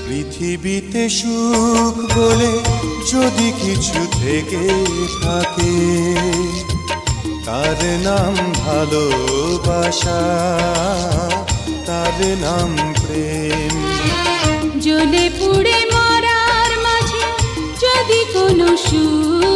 পৃথিবীতে সুখ বলে যদি কিছু থেকে থাকে, তার নাম ভালোবাসা, তার নাম প্রেম। জ্বলে পুড়ে মরার মাঝে যদি কোনো সুখ